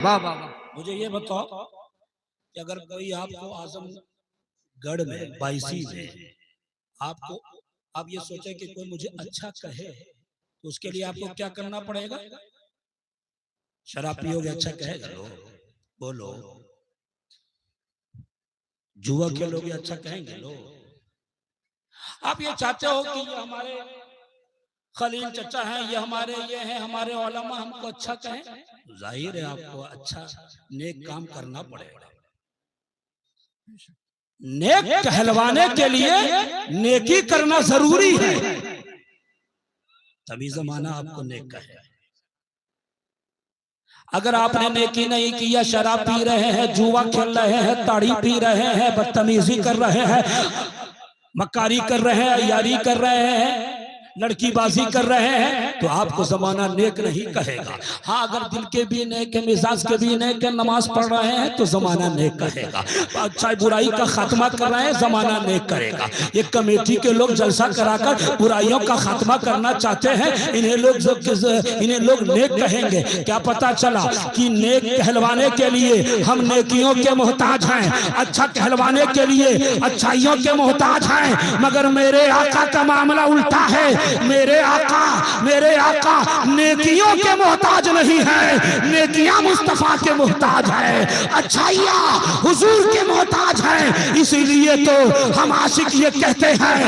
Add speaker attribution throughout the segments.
Speaker 1: वाह वाह वाह।
Speaker 2: मुझे ये बताओ कि अगर कोई आपको आजमगढ़ में बाईसी में आपको आप ये सोचे कि कोई मुझे अच्छा कहे तो उसके लिए आपको क्या करना पड़ेगा? शराब पियोगे अच्छा कहेगा लोग? बोलो। जुआ खेलोगे अच्छा कहेंगे लोग? आप ये चाहते हो कि ये हमारे खलील चचा हैं, ये हमारे ये हैं, हमारे उलमा हमको अच्छा कहें, तो जाहिर है आपको अच्छा नेक काम करना पड़ेगा। नेक कहलवाने के लिए नेकी करना जरूरी है, तभी जमाना आपको नेक कहे। अगर आपने नेकी नहीं किया, शराब पी रहे हैं, जुआ खेल रहे हैं, ताड़ी पी रहे हैं, बदतमीजी कर रहे हैं, मक्कारी कर रहे हैं, यारी कर रहे हैं, लड़कीबाजी कर रहे हैं, तो आपको जमाना नेक नहीं कहेगा। हाँ, अगर दिल के भी नेक है, मिजाज के भी नेक है, नमाज पढ़ रहे हैं तो जमाना नेक कहेगा। अच्छा बुराई का खात्मा कर रहे हैं, जमाना नेक करेगा। ये कमेटी के लोग जलसा कराकर बुराइयों का खात्मा करना चाहते हैं, इन्हें लोग नेक कहेंगे। क्या पता चला कि नेक कहलवाने के लिए हम नेकियों के मोहताज हैं, अच्छा कहलवाने के लिए अच्छाइयों के मोहताज हैं। मगर मेरे आका का मामला उल्टा है। मेरे आका नेकियों के मोहताज नहीं है, नेकियां मुस्तफा के मोहताज है, अच्छाइयां हुजूर के मोहताज है। इसीलिए तो हम आशिक ये कहते हैं,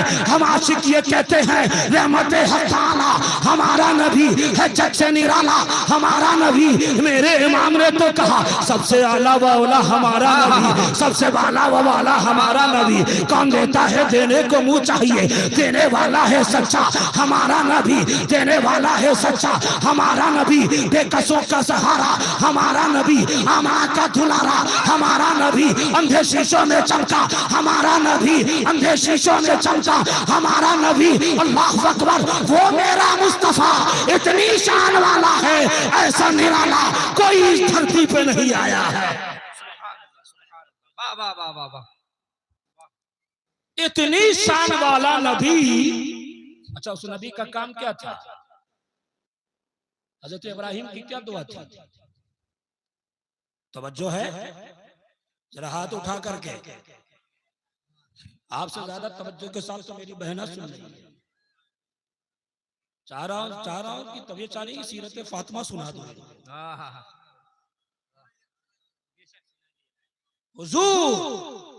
Speaker 2: रहमत हक ताला हमारा नबी है, जग से निराला हमारा नबी। मेरे इमाम ने तो कहा सबसे आला वाला हमारा नबी, सबसे वाला वाला हमारा नबी। कौन देता है? देने को मुंह चाहिए, देने वाला है सच्चा हमारा नबी, देने वाला है सच्चा हमारा नबी। बेकसों का सहारा हमारा नबी, आमा का दुलारा हमारा नबी। अंधे शीशों में चमका हमारा नबी, अंधे शीशों में चमका हमारा नबी। अल्लाह अकबर, वो मेरा मुस्तफा इतनी शान वाला है, ऐसा निराला कोई इस धरती पे नहीं आया है।
Speaker 1: वाह वाह वाह वाह वाह।
Speaker 2: इतनी शान वाला नबी। अच्छा, उस नबी का काम क्या था? हजरत इब्राहिम की क्या दुआ थी? तवज्जो है, जरा हाथ उठा करके। आपसे ज्यादा तवज्जो के साथ तो मेरी बहना सुन रही है। चाह रहा हूं कि तबीयत चाह रही सीरत फातिमा सुना दो। हुजूर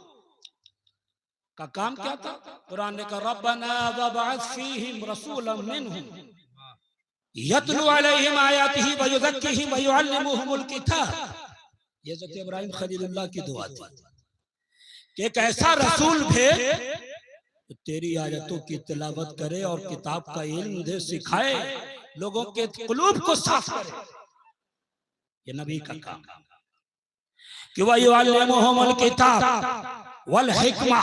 Speaker 2: का काम क्या था? कुरान ने कहा रब्बना वबअथ फीहिम रसूलन मिनहुम यतलू अलैहिम आयातिही व युज़क्किहिम व युअल्लिमुहुमुल किताब। ये हज़रत इब्राहिम खलीलुल्लाह की दुआ थी कि एक ऐसा रसूल भेज तो तेरी आयतों की तिलावत करे और किताब का इल्म दे, सिखाए, लोगों के कुलूब को साफ करे। ये नबी का काम कि व युअल्लिमुहुमुल किताब वल हिकमा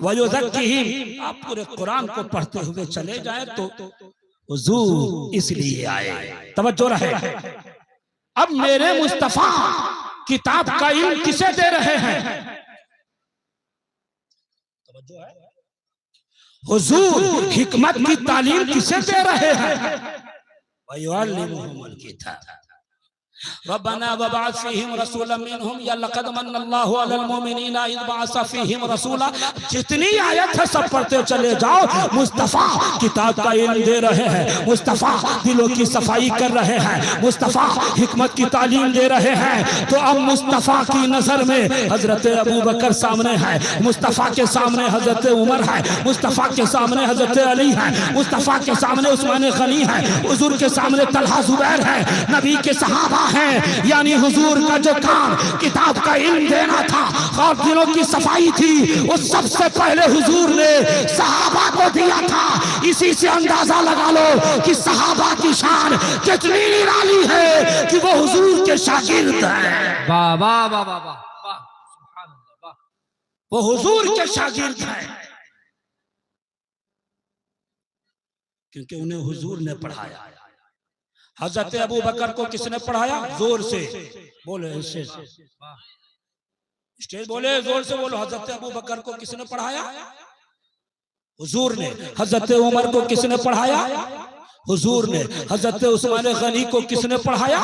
Speaker 2: व युज़क्किहिम। आप पूरे कुरान को पढ़ते हुए चले जाए तो हुजूर इसलिए आए। तवज्जो रहे। अब मेरे मुस्तफा किताब का इल्म किसे दे रहे हैं? तवज्जो है। हुजूर हिकमत की तालीम किसे दे रहे हैं? व युअल्लिमुहुमुल किताब रब्बना वबअथ फीहिम रसूलन मिनहुम या लक़द मन्नल्लाहु अलल मुमिनीना इज़ बअस फीहिम रसूला। जितनी आयत है सब पढ़ते चले जाओ। मुस्तफा किताब का इल्म दे रहे हैं, मुस्तफा दिलों की सफाई कर रहे हैं, मुस्तफा हिकमत की तालीम दे रहे हैं। तो अब मुस्तफा की नजर में हजरत अबू बकर सामने है, मुस्तफा के सामने हजरत उमर है, मुस्तफा के सामने हजरत अली है, मुस्तफा के सामने उस्मान गनी है, हुजूर के सामने तलहा जुबैर है, नबी के सहाबा है। यानी हुजूर का जो काम किताब का इल्म देना था और दिलों की सफाई थी, वो सबसे पहले हुजूर ने सहाबा को दिया था। इसी से अंदाजा लगा लो कि सहाबा की शान कितनी निराली है कि वो हुजूर के शागिर्द हैं।
Speaker 1: वाह वाह वाह वाह वाह वाह, सुभान अल्लाह वाह।
Speaker 2: वो हुजूर के शागिर्द हैं क्योंकि उन्हें हुजूर ने पढ़ाया। हजरत अबू बकर को किसने पढ़ाया? जोर से बोले, स्टेज बोले, जोर से बोलो। हजरत अबू बकर को किसने पढ़ाया? हुजूर ने। हजरत उमर को किसने पढ़ाया? हुजूर ने। हजरत उस्मान गनी को किसने पढ़ाया?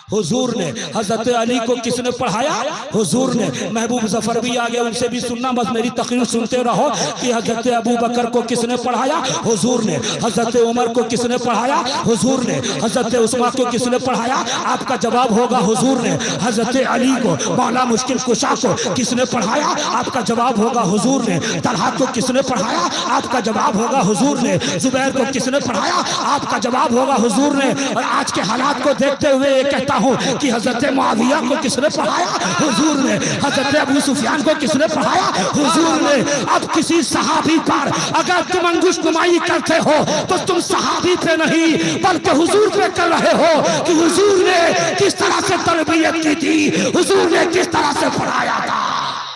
Speaker 2: हुजूर ने हजरत अली को किसने पढ़ाया? हुजूर ने। महबूब जफर भी आ गए, उनसे भी सुनना, बस मेरी तकरीर सुनते रहो कि हजरत अबू बकर को किसने पढ़ाया? हुजूर ने। हजरत उमर को किसने पढ़ाया? हुजूर ने। हजरत उस्मान को किसने पढ़ाया? आपका जवाब होगा हुजूर ने। हजरत अली को, मौला मुश्किल कुशा को किसने पढ़ाया? आपका जवाब होगा हुजूर ने। तलहा को किसने पढ़ाया? आपका जवाब होगा हुजूर ने। जुबैर को किसने पढ़ाया? आपका जवाब होगा हुजूर ने। और आज के हालात को देखते हुए ये कहता हूं कि हजरत मुआविया को किसने पढ़ाया? हुजूर ने। हजरत अबू सुफियान को किसने पढ़ाया? हुजूर ने। अब किसी सहाबी पर अगर तुम अंगुशनुमाई करते हो तो तुम सहाबी पे नहीं बल्कि हुजूर पे कर रहे हो कि हुजूर ने किस तरह से तरबियत की थी, हुजूर ने किस तरह से पढ़ाया था।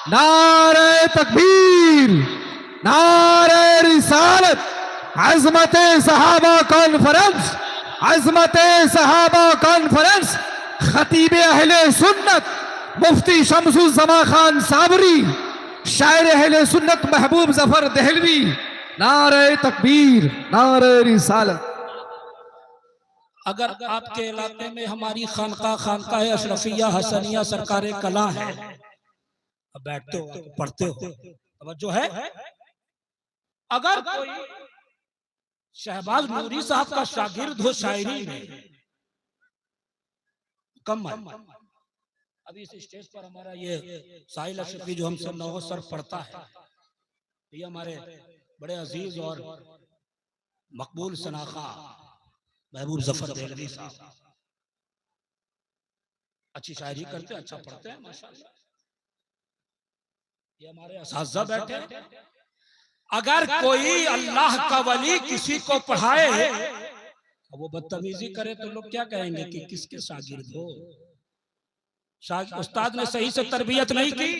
Speaker 3: नारे तकबीर, नारे रिसालत, अज़मत सहाबा कॉन्फ्रेंस, अज़मत सहाबा कॉन्फ्रेंस, खतीब अहले सुन्नत मुफ्ती शम्सुज़्ज़मा खान साबरी, शायर अहले सुन्नत महबूब जफर दहलवी। नारे तकबीर, नारे रिसालत।
Speaker 2: अगर आपके इलाके में हमारी खानका अशरफिया हसनिया सरकारे कला है, अब बैठते हो पढ़ते हो, अब जो है अगर कोई शहबाज नूरी साहब का शागिर्द हो शायरी में, कम अभी इस स्टेज पर हमारा ये साहिल अशरफी जो हमसे नौ सर पढ़ता है, ये हमारे बड़े अजीज और मकबूल सनाखा महबूब जफर दहलवी साहब अच्छी शायरी करते हैं, अच्छा पढ़ते हैं माशाल्लाह। ये हमारे असाज़ा बैठे हैं। अगर कोई अल्लाह का वली किसी को पढ़ाए वो बदतमीजी करे तो लोग क्या कहेंगे कि किसके शागिर्द हो? उस्ताद ने सही से तरबियत नहीं की,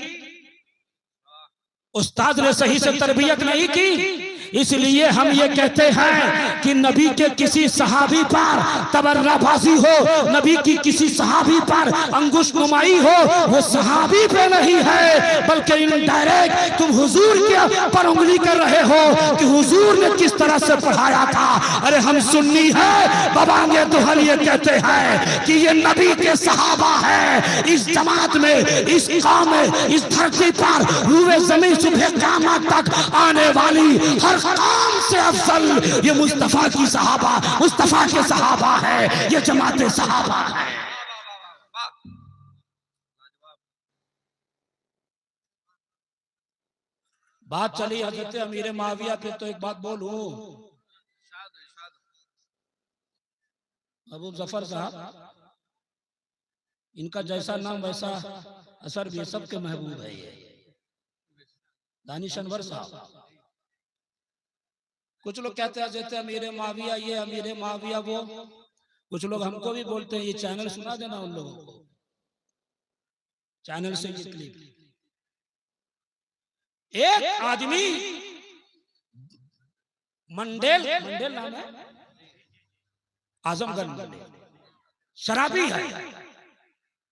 Speaker 2: उस्ताद ने सही से तरबियत नहीं की, इसलिए हम ये कहते हैं कि नबी के किसी सहाबी पर तबर्राबाजी हो, नबी की किसी सहाबी पर अंगुश नुमाई हो, वो सहाबी पे नहीं है बल्कि इनडायरेक्ट तुम हुजूर के पर उंगली कर रहे हो कि हुजूर ने किस तरह से पढ़ाया था। अरे हम सुन्नी है, बाबांगे दुहल ये कहते हैं कि ये नबी के सहाबा है। इस जमात में, इस कौम में, इस धरती पर रूए जमीन सुबह क़यामत तक आने वाली हर काम से अफजल ये मुस्तफा की सहाबा, मुस्तफा के सहाबा है, ये जमात सहाबा है। बात चली हजरत अमीर माविया पे, तो एक बात बोलूं, महबूब जफर साहब, इनका जैसा नाम वैसा असर भी, सबके महबूब है ये दानिश अनवर साहब। कुछ लोग कहते हैं जैसे अमीर माविया ये, अमीर माविया वो, कुछ लोग हमको भी बोलते हैं। ये चैनल सुना देना उन लोगों को, चैनल से ये क्लिप। एक आदमी मंडेल नाम है, आजमगढ़ मंडेल, शराबी है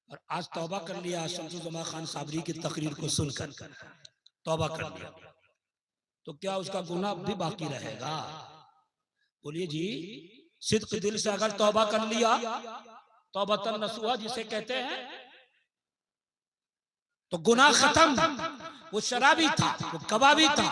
Speaker 2: और आज तौबा कर लिया शम्सुज़्ज़मा खान साबरी की तकरीर को सुनकर, तौबा कर लिया, तो क्या उसका गुनाह भी बाकी रहेगा? बोलिए जी, सिद्क दिल से अगर तौबा कर लिया, तौबतन नसूहा जिसे कहते हैं, तो गुनाह खत्म। वो शराबी था, वो कबाबी था,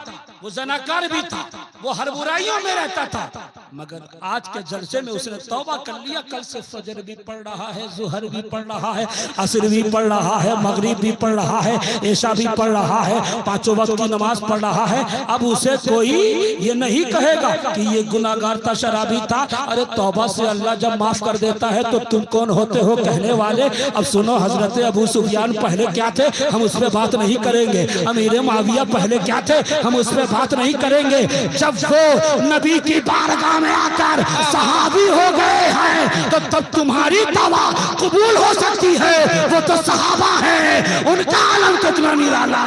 Speaker 2: वो जनाकार भी था, वो हर बुराइयों में रहता था, मगर आज के जलसे में उसने तौबा कर लिया। कल से फजर भी पढ़ रहा है, जुहर भी पढ़ रहा है, असर भी पढ़ रहा है, मगरिब भी पढ़ रहा है, ऐशा भी पढ़ रहा है, पांचों वक्त की नमाज पढ़ रहा है। अब उसे कोई ये नहीं कहेगा कि ये गुनाहगार था, शराबी था। अरे तौबा से अल्लाह जब माफ कर देता है तो तुम कौन होते हो कहने वाले? अब सुनो, हजरत अबू सुफियान पहले क्या थे हम उस पर बात नहीं करेंगे, अमीर माविया पहले क्या थे हम उस पर बात नहीं करेंगे। जब वो नबी की बारगाह में आकर सहाबी हो गए हैं तो तब तुम्हारी तौबा कबूल हो सकती है। वो तो सहाबा है, उनका आलम कितना निराला।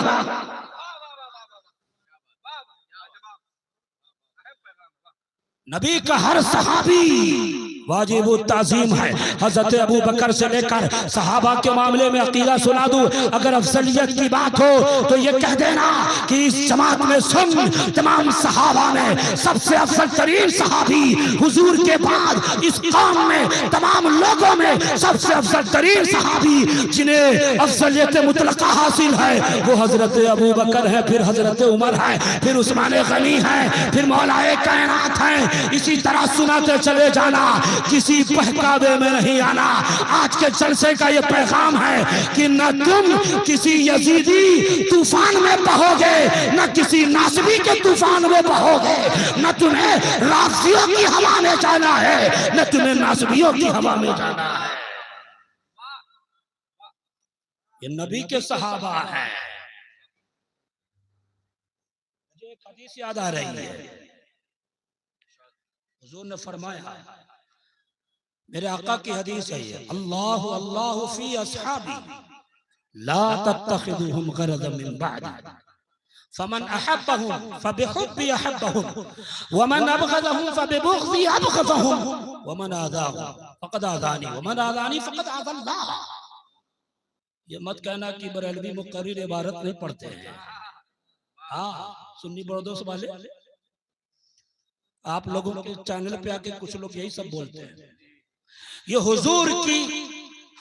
Speaker 2: नबी का हर सहाबी वाजिब ताज़ीम है। हजरत अबू बकर से लेकर सहाबा के मामले में अकीदा सुना दूं, अगर अफजलियत की बात हो तो ये कह देना कि इस जमात में सुन तमाम सहाबा में सबसे अफजल तरीन सहाबी हुजूर के बाद इस कौम में तमाम लोगों में सबसे अफजल तरीन सहाबी जिन्हें अफजलियत मुतलका हासिल है वो हजरत अबू बकर है, फिर हजरत उमर है, फिर उस्मान गनी है, फिर मौलाए कायनात है। इसी तरह सुनाते चले जाना, किसी बहकावे में नहीं आना। आज के जलसे का ये पैगाम है कि न तुम किसी यजीदी तूफान में बहोगे, न किसी नासबी के तूफान में बहोगे, न तुम्हें राफियों की हवा में जाना है, न तुम्हें नासबियों की हवा में जाना है। ये नबी के सहाबा है। मुझे एक हदीस याद आ रही है, हुजूर ने फरमाया, मेरे आका की हदीस है ये, अल्लाह अल्लाह फी अस्हाबी ला तत्तखिदुहुम गरदन मिन बअदी फमन अहब्बहुम फबिहुब्बी अहब्बहुम वमन अबगदहुम फबिबुग़दी अबगदहुम वमन आज़ाहुम फक़द आज़ानी वमन आज़ानी फक़द आज़ल्लाह। ये मत कहना कि बरेलवी मुक़र्रिर इबारत नहीं पढ़ते हैं। हाँ, सुन्नी बर्दोस वाले आप लोगों के चैनल पे आके कुछ लोग यही सब बोलते हैं। ये हुजूर की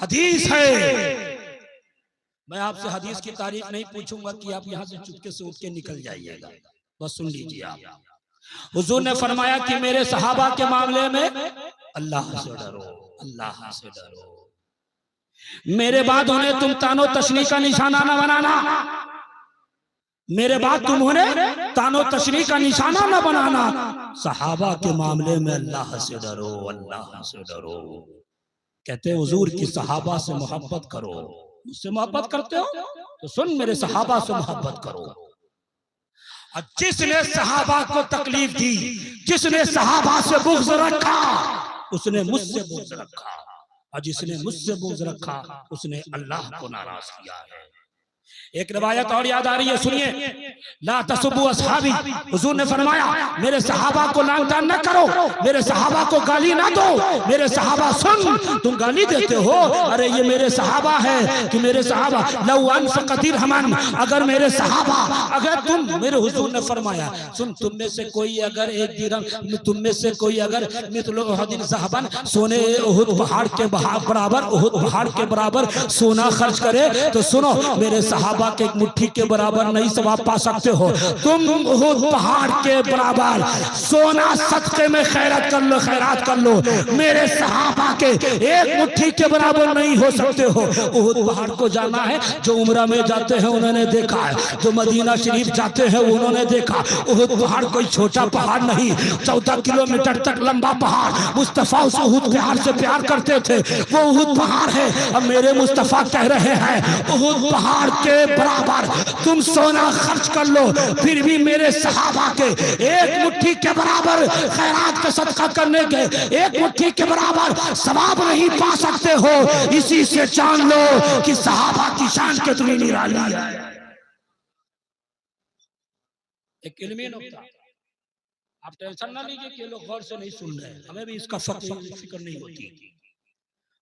Speaker 2: हदीस है। मैं आपसे हदीस की तारीफ नहीं पूछूंगा कि आप यहाँ से चुपके से उठ के निकल जाइएगा, बस सुन लीजिए आप। हुजूर ने फरमाया कि मेरे सहाबा के मामले में अल्लाह से डरो, अल्लाह से डरो। मेरे बाद उन्हें तुम तानो तशनी का निशाना न बनाना, मेरे बाद तुम उन्हें तानो तशनी का निशाना न बनाना। सहाबा के मामले में अल्लाह से डरो, अल्लाह से डरो। कहते हुजूर की सहाबा से मोहब्बत करो। मुझसे मोहब्बत करते हो तो सुन, मेरे सहाबा से मोहब्बत करो। और जिसने सहाबा को तकलीफ दी, जिसने सहाबा से बुग़्ज़ रखा, उसने मुझसे बुग़्ज़ रखा, और जिसने मुझसे बुग़्ज़ रखा उसने अल्लाह को नाराज किया है। एक रिवायत और याद आ रही है, सुनिए। ला तसुब्बु अस्हाबी, हुजूर ने फरमाया मेरे सहाबा को लानतान न करो, मेरे सहाबा को गाली ना दो। मेरे सहाबा, सुन, तुम गाली देते हो, अरे ये मेरे सहाबा है कि मेरे सहाबा लौ अनफ़क़ दिरहमन, अगर मेरे सहाबा, अगर तुम, मेरे हुजूर ने फरमाया सुन, तुम में से कोई अगर एक दिरहम, तुम में से कोई अगर मिथल उहदिन ज़हबन, सोने उहुद पहाड़ के बराबर, उहुद पहाड़ के बराबर सोना खर्च करे तो सुनो, मेरे सहाबा के एक मुट्ठी के बराबर नहीं सवाब पा सकते हो। तुम उहुद पहाड़ के बराबर सोना सदके में खैरात कर लो, खैरात कर लो, मेरे सहाबा के एक मुट्ठी के बराबर नहीं हो सकते हो। उहुद पहाड़ को जाना है, जो उम्रा में जाते हैं उन्होंने देखा है, जो मदीना शरीफ जाते हैं उन्होंने देखा। उहुद पहाड़ कोई छोटा पहाड़ नहीं, 14 किलोमीटर तक लंबा पहाड़। मुस्तफा उस उहुद पहाड़ से प्यार करते थे, वो उहुद पहाड़ है। अब मेरे मुस्तफा कह रहे हैं उहुद पहाड़ के बराबर तुम सोना खर्च कर लो, फिर भी मेरे सहाबा के एक मुट्ठी के बराबर खैरात का सदका करने के एक मुट्ठी के बराबर सवाब नहीं पा सकते हो। इसी से जान लो कि सहाबा की शान कितनी निराली है। एक इल्मी नुक्ता, आप टेंशन ना लीजिए कि लोग गौर से नहीं सुन रहे, हमें भी इसका फिक्र नहीं होती।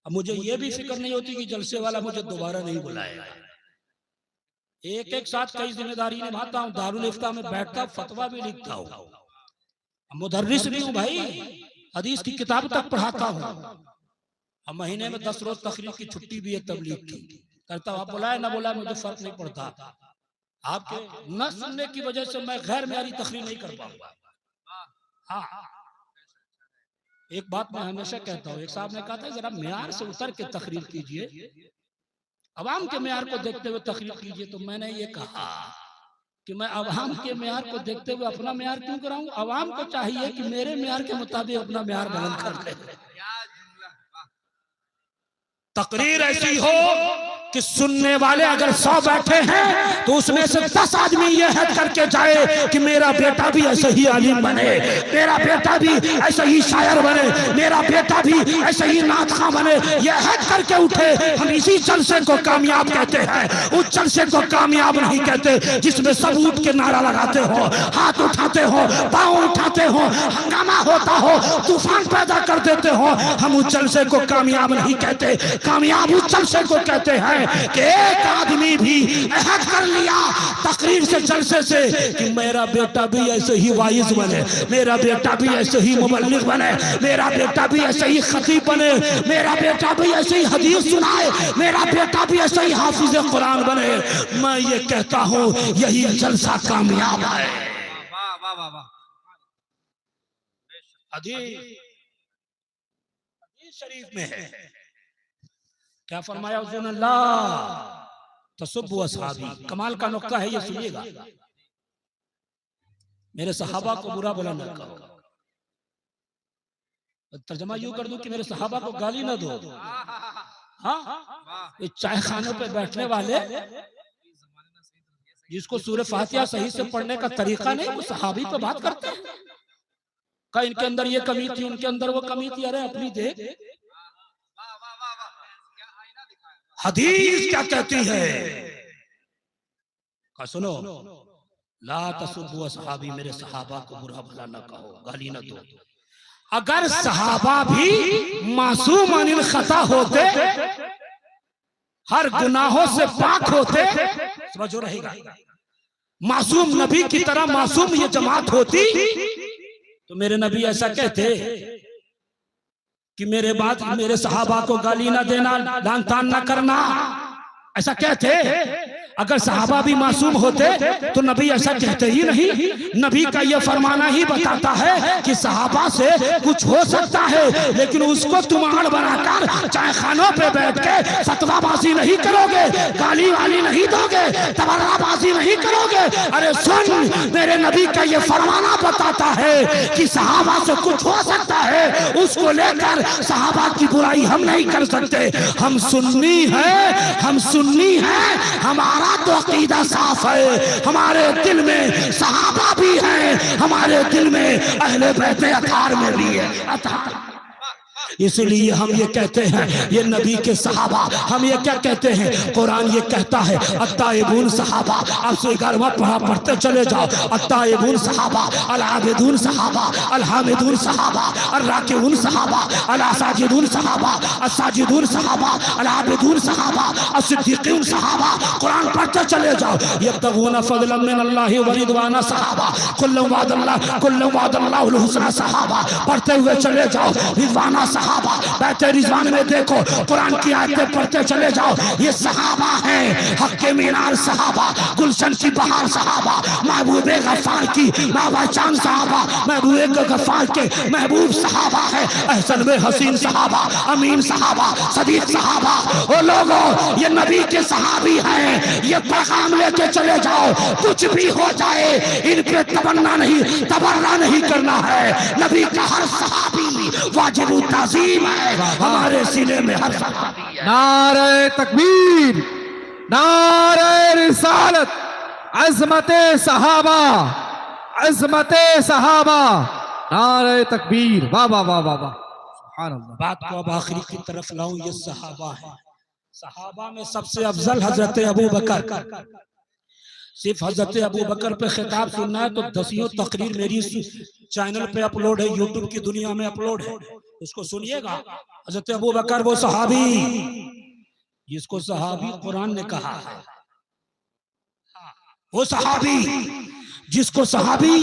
Speaker 2: अब मुझे ये भी फिक्र नहीं होती कि जलसे वाला मुझे दोबारा नहीं बुलाएगा। एक एक साथ कई जिम्मेदारी निभाता हूँ, दारुल इफ्ता में बैठता, फतवा भी लिखता हूँ, मुदर्रिस भी हूँ भाई, हदीस की किताब तक पढ़ाता हूँ। अब महीने में 10 रोज तकरीर की छुट्टी भी है, तबलीग की करता हूँ। आप बुलाए ना बुलाए मुझे फर्क नहीं पड़ता। आपके न सुनने की वजह से मैं गैर मेरी तकरीर नहीं कर पाऊंगा। हाँ, एक बात मैं हमेशा कहता हूँ, एक साहब ने कहा था जरा म्यार से उतर के तकरीर कीजिए, अवाम के म्यार को देखते हुए तकरीर कीजिए। तो मैंने ये कहा कि मैं अवाम के म्यार को देखते हुए अपना म्यार क्यों कराऊं? अवाम को चाहिए कि मेरे म्यार के मुताबिक अपना म्यार बुलंद कर ले। तकरीर ऐसी हो कि सुनने वाले अगर 100 बैठे हैं तो उसमें से 10 आदमी ये हद करके जाए कि मेरा बेटा भी ऐसे ही आलिम बने, मेरा बेटा भी ऐसे ही शायर बने, मेरा बेटा भी ऐसे ही नातखा बने। ये हद करके उठे। हम इसी जलसे को कामयाब कहते हैं, उस जलसे को कामयाब नहीं कहते जिसमें सब उठ के नारा लगाते हो, हाथ उठाते हो, पाँव उठाते हो, हंगामा होता हो, तूफान पैदा कर देते हो। हम उस जलसे को कामयाब नहीं कहते। कामयाब उस जलसे को कहते हैं कि एक आदमी भी अहद कर लिया तकरीर से, जलसे से कि मेरा बेटा भी ऐसे ही वाइज बने, मेरा बेटा भी ऐसे ही मुबल्लिग बने, मेरा बेटा भी ऐसे ही खतीब बने, मेरा बेटा भी ऐसे ही हदीस सुनाए, मेरा बेटा भी ऐसे ही हाफिज कुरान बने। मैं ये कहता हूँ यही जलसा कामयाब है।
Speaker 1: वाह वाह वाह वाह।
Speaker 2: हदीस शरीफ में है, क्या फरमाया हुजूर अल्लाह तसुब्बु असहाबी। कमाल का नुक्ता है, ये सुनिएगा। मेरे सहाबा को बुरा भला न कहो। तर्जमा यूं कर दूं कि मेरे सहाबा को गाली न दो। हाँ, ये चाय खानों पे बैठने वाले जिसको सूरह फातिहा सही से पढ़ने का तरीका नहीं, वो सहाबी पे बात करते हैं। का इनके अंदर ये कमी थी, उनके अंदर वो कमी थी। अरे अपनी देख, हदीस क्या कहती है का सुनो, ला तसुब्बु असहाबी, मेरे सहाबा को बुरा भला न कहो, गाली न दो। अगर सहाबा भी मासूम अनिल खता होते, हर गुनाहों से पाक होते, समझो रहेगा, मासूम नबी की तरह मासूम ये जमात होती तो मेरे नबी ऐसा कहते कि मेरे बाद मेरे सहाबा को गाली ना देना, लान तान ना करना, ऐसा कहते। अगर सहाबा भी मासूम होते तो नबी ऐसा कहते ही नहीं। नबी का यह फरमाना ही बताता है कि सहाबा से कुछ हो सकता है, लेकिन उसको तुम आड़ बनाकर चाय खानों पे बैठ के फतवाबाजी नहीं करोगे, गाली वाली नहीं दोगे, तबर्राबाजी नहीं करोगे। अरे सुन, मेरे नबी का यह फरमाना बताता है कि सहाबा से कुछ हो सकता है, उसको लेकर सहाबा की बुराई हम नहीं कर सकते। हम सुन्नी हैं, हम सुन्नी हैं, हमारा तो अकीदा साफ है, हमारे दिल में सहाबा भी है, हमारे दिल में अहले बैत अतार में भी है अतार। इसलिए हम ये कहते हैं ये नबी के सहाबा। हम ये क्या कहते हैं, कुरान ये कहता है अत्ताइबून सहाबा। आप से 11वां पढ़ा पढ़ते चले जाओ। अत्ताइबून सहाबा, अल आबिदून सहाबा, अल हामिदून सहाबा, अल राकिऊन सहाबा, अल साजिदून सहाबा, अल साजिदून सहाबा, अल आबिदून सहाबा, अल सिद्दीकीन सहाबा। कुरान पढ़ते चले जाओ। यब्तगूना फज़लन मिन अल्लाहि व रिदवाना सहाबा, कुल्लु वादल्लाहुल हुस्ना सहाबा। पढ़ते हुए चले जाओ। रिदवाना सहाबा, बैठे रिजवान में देखो, कुरान की आयतें पढ़ते चले जाओ। ये सहाबा हैं, हक्के मीनार सहाबा, गुलशन की बहार सहाबा, महबूबे गफ्फार की महबूबान सहाबा, महबूबे गफ्फार के महबूब सहाबा है, अहसन में हसीन सहाबा, अमीन सहाबा, सदीक सहाबा। ओ लोगों, ये नबी के सहाबी हैं। ये पैगाम लेके चले जाओ, कुछ भी हो जाए इन पे तबर्रा नहीं करना है। नबी का हर सहाबी वाजिब ताज़ीम है, हमारे सीने में हर सहाबी है।
Speaker 3: नारे तकबीर, नारे रिसालत, अज़मते सहाबा, अज़मते सहाबा, नारे तकबीर। वाह वाह वाह वाह वाह, सुभान अल्लाह।
Speaker 2: बात को अब आखिरी की तरफ लाऊं। ये सहाबा है, सहाबा में सबसे अफजल हजरत अबू बकर। सिर्फ हजरत अबू बकर पे खिताब सुनना है तो 10 तकरीर मेरी चैनल पे अपलोड है, यूट्यूब की दुनिया में अपलोड है, उसको सुनिएगा। हजरत अबू बकर वो सहाबी जिसको सहाबी कुरान ने कहा है, वो सहाबी जिसको सहाबी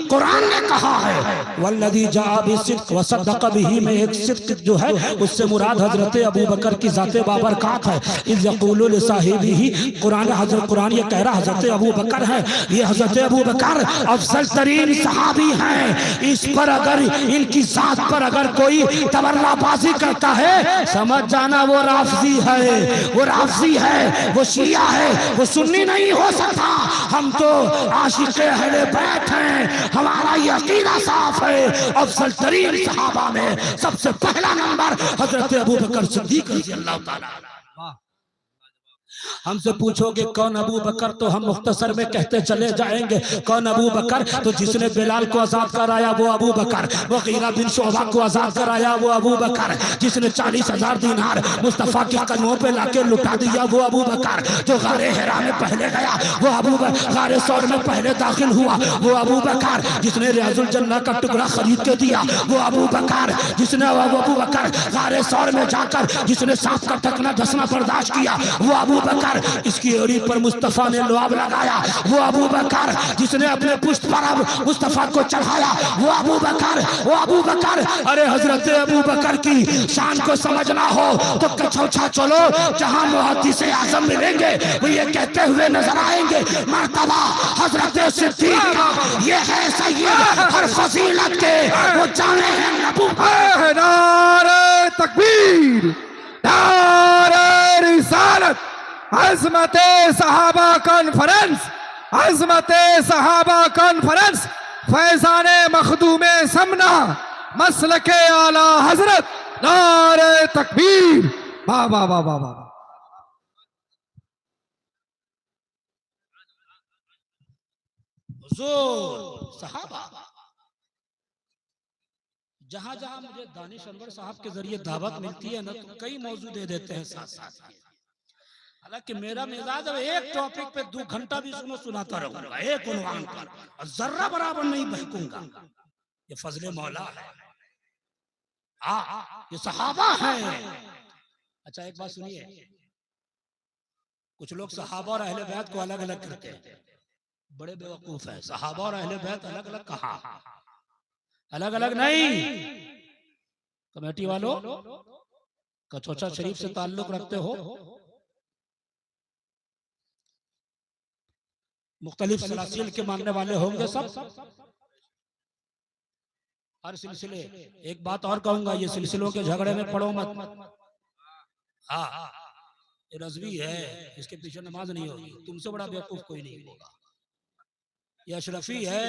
Speaker 2: कुरान ने कहा है। वल्लज़ी जाअ बिस्सिद्क़ व सद्दक़ बिही में एक सिद्क़ जो है उससे मुराद हजरत अबू बकर की ज़ाते बाबरकात है। इज़ यक़ूलु लिसाहिबिही, कुरान ये कह रहा हजरत अबू बकर है। ये हजरत अबू बकर अफजल तरीन सहाबी हैं। इस पर अगर इनकी ज़ात पर अगर कोई तबर्राबाजी करता है, समझ जाना वो राफ़ज़ी है, वो राफ़ज़ी है, वो शिया है, वो सुन्नी नहीं हो सकता। हम तो आशिक़े अहले बैत हैं, हमारा ये अकीदा साफ है। अफजल तरीन सहाबा में सबसे पहला नंबर हजरत अबू बकर सिद्दीक रज़ी अल्लाह ताला। हमसे पूछोगे कौन अबू बकर, तो हम मुख्तसर में कहते चले जाएंगे कौन अबू बकर, तो जिसने बिलाल को आजाद कराया वो अबू बकर, वो ग़ीरा बिन शोबा को आजाद कराया वो अबू बकर, जिसने 40,000 दीनार मुस्तफ़ा के कदमों पे लाके लुटा दिया वो अबू बकर, जो गारे हिरा में पहले गया वो अबू बकर, गारे सौर में पहले दाखिल हुआ वो अबू बकर, जिसने रियाजुल जन्नह का टुकड़ा खरीद के दिया वो अबू बकर, जिसने अबू बकर गारे सौर में जाकर जिसने सांप का टकना धसना बर्दाश्त किया वो अबू बकर, इसकी एड़ी पर मुस्तफा ने लुआब लगाया वो अबू बकर, जिसने अपने पुष्ट पर मुस्तफा को चढ़ाया वो अबू बकर, वो अबू बकर। अरे हजरत अबू बकर की शान को समझना हो तो कछौछा चलो, जहां मुहद्दिस आज़म मिलेंगे वो ये कहते हुए नजर आएंगे मर्तबा हजरत सिद्दीक का, ये है सैयद हर फजीलत के, वो जाने हैं नबू।
Speaker 3: नारे तकबीर, नारे रिसालत, अज़मते सहाबा कॉन्फ्रेंस, अज़मते सहाबा कॉन्फ्रेंस, फैज़ाने मखदूमे समना, मसलके आला हजरत, नारे तकबीर। वाह वाह वाह वाह वाह।
Speaker 2: हुजूर सहाबा, जहां जहां मुझे दानिश अनवर साहब के जरिए दावत मिलती है ना, तो कई मौजू दे देते हैं साथ साथ। हालांकि मेरा मिजाज अब एक टॉपिक पे 2 घंटा भी सुनाता रहूंगा एक उन्वान पर, और जर्रा बराबर नहीं बहकूंगा। ये फजले मौला है, ये सहाबा है। अच्छा एक बात सुनिए, कुछ लोग सहाबा और अहले बैत को अलग अलग करते हैं, बड़े बेवकूफ है। सहाबा और अहले बैत अलग अलग कहा, अलग अलग नहीं। कमेटी वालों, कचौचा शरीफ से ताल्लुक रखते हो, मुख्तलिफ सलासिल के मानने वाले होंगे सब, हर सिलसिले। एक बात और कहूंगा, ये सिलसिलों के झगड़े में पड़ो मत। हाँ, ये रज़वी है, इसके पीछे नमाज नहीं होगी, तुमसे बड़ा बेवकूफ कोई नहीं होगा। ये अशरफी है,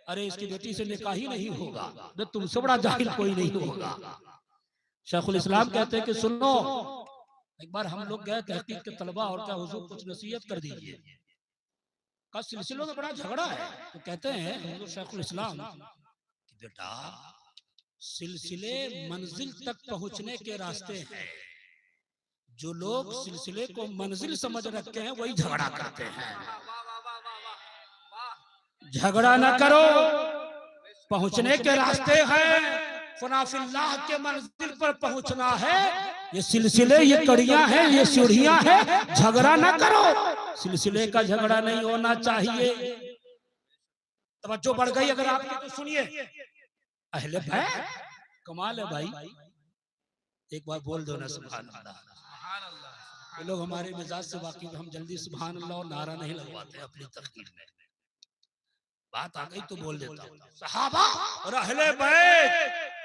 Speaker 2: अरे इसकी बेटी से निकाह ही नहीं होगा, तो तुमसे बड़ा जाहिल कोई नहीं होगा। शेखुल इस्लाम कहते हैं कि सुनो, एक बार हम लोग गए तहकीक के तलबा, और क्या हुजूर कुछ नसीहत कर दीजिए, का सिलसिलों में बड़ा झगड़ा है। तो कहते हैं हुजूर शेखुल इस्लाम कि बेटा, सिलसिले मंजिल तक पहुंचने के रास्ते हैं, जो लोग सिलसिले को मंजिल समझ रखते हैं वही झगड़ा करते हैं। झगड़ा ना करो, पहुंचने के रास्ते हैं, फनाफिल्लाह के मंजिल पर पहुंचना है। ये सिलसिले, ये कड़ियां हैं, ये सीढ़ियां हैं, झगड़ा ना करो। सिलसिले का झगड़ा नहीं होना चाहिए। तवज्जो बढ़ गई अगर आपकी तो सुनिए। अहले बैत कमाल है भाई, एक बार बोल दो ना सुभान अल्लाह। ये लोग हमारे मिजाज से वाकिफ, हम जल्दी सुभान अल्लाह और नारा नहीं लगवाते अपनी तकरीर में। बात आ गई तो बोल देता हूँ। सहाबा और अहले बैत,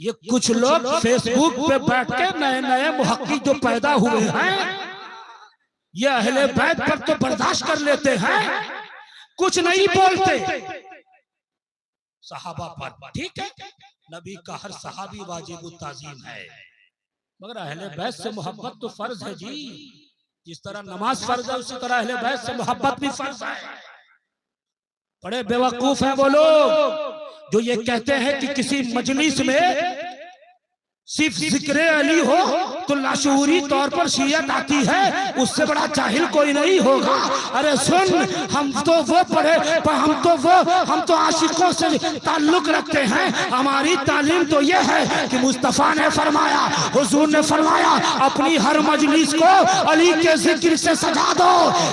Speaker 2: ये कुछ लोग फेसबुक पे बैठ के नए नए मुहक्किक जो पैदा हुए हैं, ये अहले बैत पर तो बर्दाश्त कर लेते हैं, कुछ नहीं बोलते। सहाबा पर ठीक है, नबी का हर सहाबी वाजिब ताजीम है, मगर अहले बैत से मोहब्बत तो फर्ज है जी। जिस तरह नमाज फर्ज है, उसी तरह अहले बैत से मोहब्बत भी फर्ज है। बड़े बेवकूफ हैं वो लोग जो ये कहते हैं कि किसी मजलिस में सिर्फ जिक्र अली हो तो लाशूरी तौर पर शियत आती है, उससे बड़ा जाहिल कोई नहीं होगा। अरे सुन, हम तो वो पढ़े, हम तो आशिकों से ताल्लुक रखते हैं। हमारी तालीम तो ये है कि मुस्तफ़ा ने फरमाया, हुजूर ने फरमाया, अपनी हर मजलिस को अली के जिक्र से सजा दो,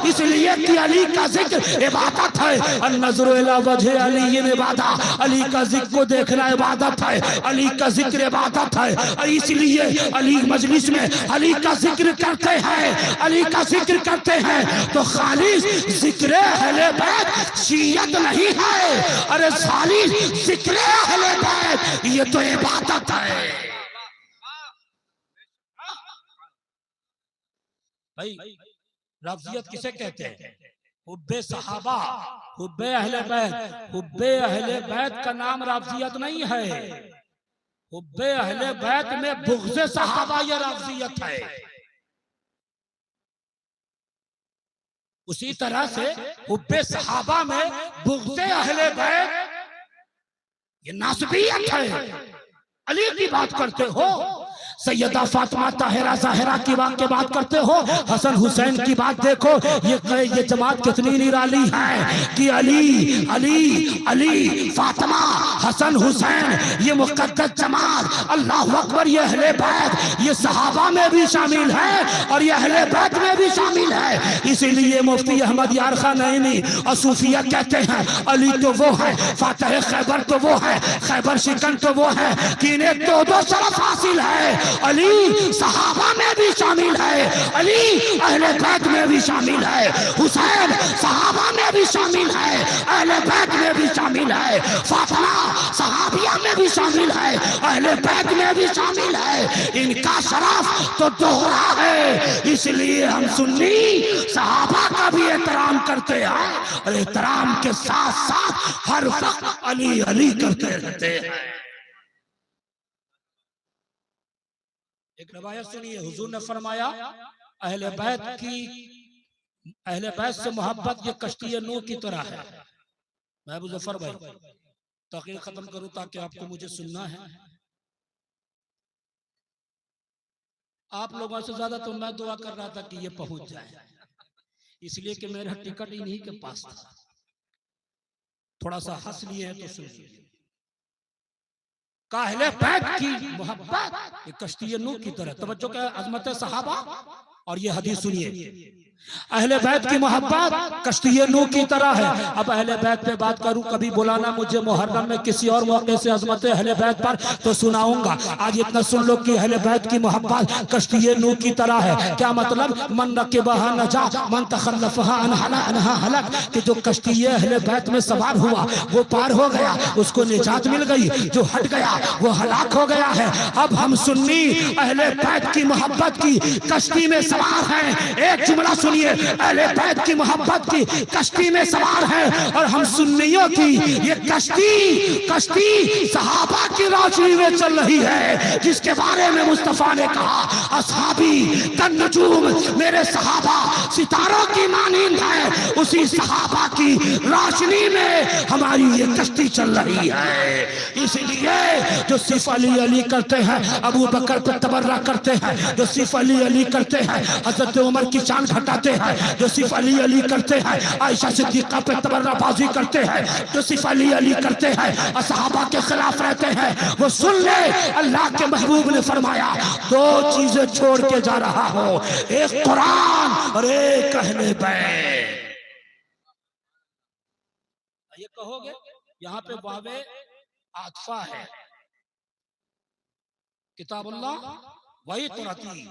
Speaker 2: इसलिए कि अली का जिक्र इबादत है। अन्नज़्रु इला वजह अली इबादत, अली का जिक्र को देखना इबादत है, अली का जिक्र इबादत है। इसलिए अली मजलिस में अली का जिक्र करते हैं, अली का जिक्र करते हैं तो खालिस जिक्र अहले बैत शियत नहीं है। अरे खालिस जिक्र अहले बैत ये तो इबादत है भाई। रफ़ज़ियत किसे कहते हैं? हुब्बे सहाबा, हुब्बे अहले बैत। हुब्बे अहले बैत का नाम रफ़ज़ियत नहीं है। हुब्बे अहले बैत में बुग़्ज़े सहाबा ये रफ़ज़ियत है। उसी तरह से हुब्बे सहाबा में बुग़्ज़े अहले बैत ये नासबियत है। अली की बात करते हो, सैयदा फातिमा ताहिरा ज़ाहिरा की बात करते हो, हसन हुसैन की बात देखो। ये जमात कितनी निराली है कि अली अली अली फातिमा हसन हुसैन ये मुक़द्दस जमात, अल्लाह अकबर, ये अहले बैत ये सहाबा में भी शामिल है और ये अहले बैत में भी शामिल है। इसीलिए मुफ्ती अहमद यार खान नईमी और सूफिया कहते हैं अली तो वो है, फातह खैबर तो वो है, खैबर शिकन तो वो है कि इन्हें दो शरफ हासिल है। अली सहाबा में भी शामिल है, अली अहले बैत में भी शामिल है, हुसैन सहाबा में भी शामिल है, अहले बैत में भी शामिल है, फातिमा सहाबिया में भी शामिल है, अहले बैत में भी शामिल है। इनका शरफ तो दोहरा है। इसलिए हम सुन्नी सहाबा का भी एहतराम करते हैं और एहतराम के साथ साथ हर वक्त अली अली करते रहते हैं। एक रवायत सुनिए, हुजूर ने फरमाया अहले बैत से मोहब्बत ये कश्ती नूह की तरह है। मैं अबू जफर भाई तक़रीर खत्म करूं ताकि आपको मुझे सुनना है। आप लोगों से ज्यादा तो मैं दुआ कर रहा था कि ये पहुंच जाए, इसलिए कि मेरा टिकट इन्हीं के पास था। थोड़ा सा हंस लिए है तो सुनिए। अहले बैत की मोहब्बत ये कश्ती नूह की तरह, तवज्जो का अजमत सहाबा। और ये हदीस सुनिए, अहले बैत की मोहब्बत कश्ती नूह की तरह है। अब अहले बैत पे बात करूं, कभी बुलाना मुझे मुहर्रम में किसी और मौके से अजमत अहले बैत पर तो सुनाऊंगा। आज इतना सुन लो कि अहले बैत की मोहब्बत कश्ती नूह की तरह है। क्या मतलब? मन रकिबहा नजा मन तखल्लफहा अनहा हलक, कि जो कश्ती अहले बैत में सवार हुआ वो पार हो गया, उसको निजात मिल गई, जो हट गया वो हलाक हो गया है। अब हम सुन्नी अहले बैत की मोहब्बत की कश्ती में सवार हैं। एक जुमला सुनिए, अहले बैत की मोहब्बत की कश्ती में सवार हैं और हम सुन्नियों की ये कश्ती सहाबा की रोशनी में चल रही है, जिसके बारे में मुस्तफा ने कहा असहाबी कन्नुजूम, मेरे सहाबा सितारों की मानींद है। उसी सहाबा की रोशनी में हमारी ये कश्ती चल रही है। इसलिए जो सिर्फ अली अली करते हैं, अबू बकर पे तबर्रा करते हैं, जो सिर्फ अली अली करते हैं, हजरत उमर की शान घटाते हैं, जो सिर्फ अली अली करते हैं, आयशा सिद्दीका पे तबर्राबाजी करते हैं, जो सिर्फ अली अली करते हैं, असहाबा के खिलाफ रहते हैं, वो सुन ले अल्लाह के महबूब ने फरमाया दो चीजें छोड़ के जा रहा हो, एक कुरान और एक अहले बैत। ये कहोगे यहाँ पे वावे आतफा है, किताबुल्लाह वही तुरती,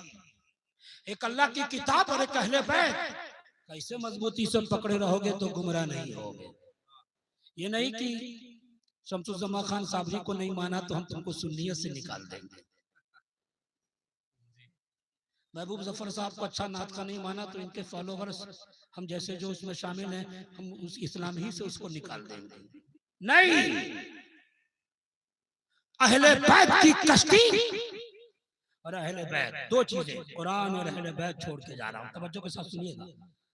Speaker 2: एक अल्लाह की किताब और एक अहले बैत। कैसे मजबूती से पकड़े रहोगे तो गुमराह नहीं होगे। ये नहीं कि शमसुज़्ज़मा खान साबरी को नहीं माना तो हम तुमको सुन्नियत से निकाल देंगे, महबूब जफर साहब को अच्छा नात का नहीं माना तो इनके फॉलोवर्स हम जैसे जो उसमें शामिल हैं हम उस इस्लाम ही से उसको निकाल देंगे। नहीं, अहले बैत की कश्ती और अहले बैत दो चीजें, कुरान और अहले बैत छोड़ के जा रहा हूं, तवज्जो के साथ सुनिएगा।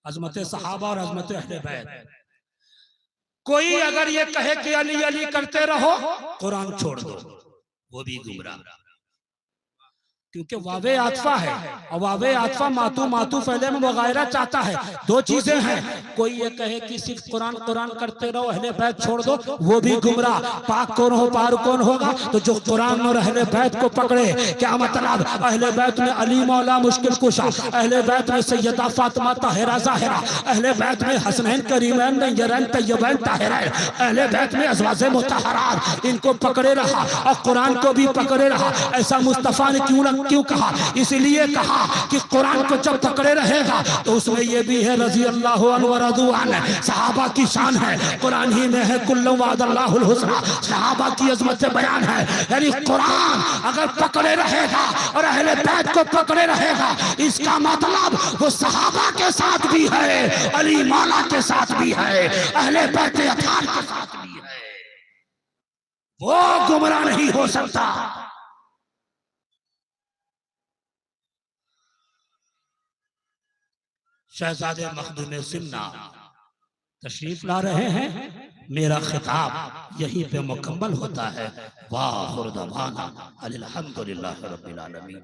Speaker 2: अजमत सहाबा और अजमत अहले बैत। कोई अगर ये कहे कि अली अली करते रहो, कुरान छोड़ दो, वो भी गुमराह, क्योंकि वावे आतफा है और वावे आतफा मातू फैले में वगैरह चाहता है। दो चीजें हैं, कोई ये कहे कि सिर्फ कुरान कुरान करते रहो, अहले बैत छोड़ दो, वो भी गुमराह। पाक कौन हो पार कौन होगा? तो जो कुरान और अहले बैत को पकड़े। क्या मतलब? अहले बैत में अली मौला मुश्किल कुशा, अहले बैत में सैयदा फातिमा ताहिरा ज़ाहिरा, अहले बैत में हसनैन करीमैन नय्यरैन तय्यबैन ताहिरैन, अहले बैत में अज़वाज मुतहहरात, इनको पकड़े रहा और कुरान को भी पकड़े रहा। ऐसा मुस्तफा ने क्यों कहा? इसलिए कहा कि कुरान को जब पकड़े रहेगा तो उसमें ये भी है रज़ी अल्लाहु अन्हु व रज़ू अन्हु, सहाबा की शान है, कुरान ही में है कुल्लु वअदल्लाहुल हुस्ना, सहाबा की अजमत बयान है। यानी कुरान अगर पकड़े रहेगा और अहले बैत को पकड़े रहेगा, इसका मतलब वो सहाबा के साथ भी है, अली मौला के साथ भी है, अहले बैत अतार के साथ भी है, वो गुमराह नहीं हो सकता। शहजादे मखदूम सिमना तशरीफ ला रहे हैं। मेरा खिताब यहीं पे मुकम्मल होता है। वाह खुरदवाना अल्हम्दुलिल्लाह रब्बिल आलमीन।